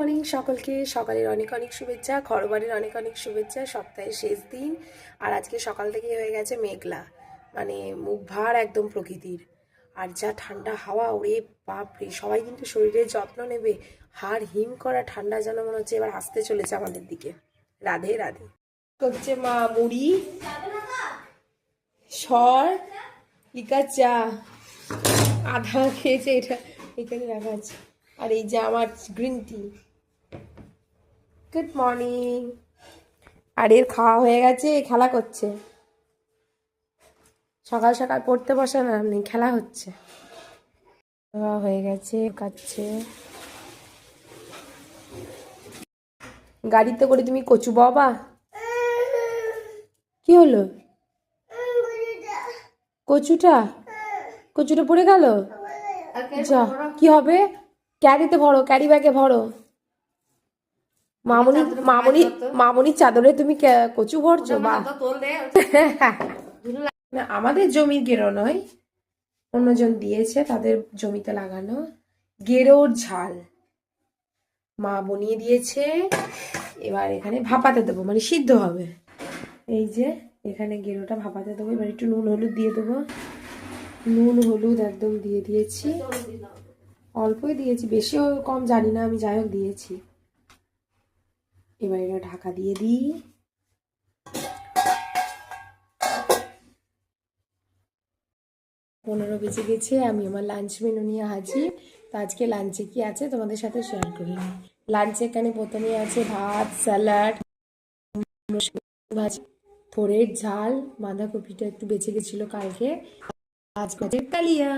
Morning সকলকে, সকালের অনেক অনেক শুভেচ্ছা, ঘরবাড়ির অনেক অনেক শুভেচ্ছা। সপ্তাহের শেষ দিন আর আজকে সকাল থেকে হয়ে গেছে মেঘলা, মানে মুখ ভার একদম প্রকৃতির। আর যা ঠান্ডা হাওয়া, ওরে বাপরে! সবাই কিন্তু শরীরের যত্ন নেবে। হাড় হিম করা ঠান্ডা যেন মনে হচ্ছে এবার আসতে চলেছে আমাদের দিকে। রাধে রাধে করছে মা। মুড়ি, সর, লিকার চা, আধা খেয়েছে, এটা এখানে রাখা আছে। আর এই যে আমার গ্রিন টি। Good morning. আর এর খাওয়া হয়ে গেছে, খেলা করছে। সকাল সকাল পড়তে বসে না, নেই খেলা হচ্ছে। খাওয়া হয়ে গেছে, খাচ্ছে। গাড়িতে করে তুমি কচু বাবা, কি হলো? কচুটা কচুটা পড়ে গেল। যা, কি হবে? ক্যারিতে ভরো, ক্যারি ব্যাগে ভরো। মামুনি মামুনি মামুনির চাদরে তুমি কচু ভরছো? বা না, আমাদের জমির গেরো নয়, অন্যজন দিয়েছে, তাদের জমিতে লাগানো গেরোর ঝাল মা বনিয়ে দিয়েছে। এবার এখানে ভাপাতে দেবো, মানে সিদ্ধ হবে। এই যে এখানে গেরোটা ভাপাতে দেবো। এবার একটু নুন হলুদ দিয়ে দেবো। নুন হলুদ একদম দিয়ে দিয়েছি, অল্পই দিয়েছি, বেশি কম জানি না আমি, যাই হোক দিয়েছি। এবার এটা ঢাকা দিয়ে দিই। পনেরো বেজে গেছে, আমি আমার লাঞ্চ মেনু নিয়ে হাজির। তো আজকে লাঞ্চে কি আছে তোমাদের সাথে শেয়ার করি। লাঞ্চে এখানে প্রথমে আছে ভাত, স্যালাড, ভাজি, থোড়ের ঝাল, বাঁধাকপিটা একটু বেঁচে গেছিলো কালকে, আজ গাছের কালিয়া।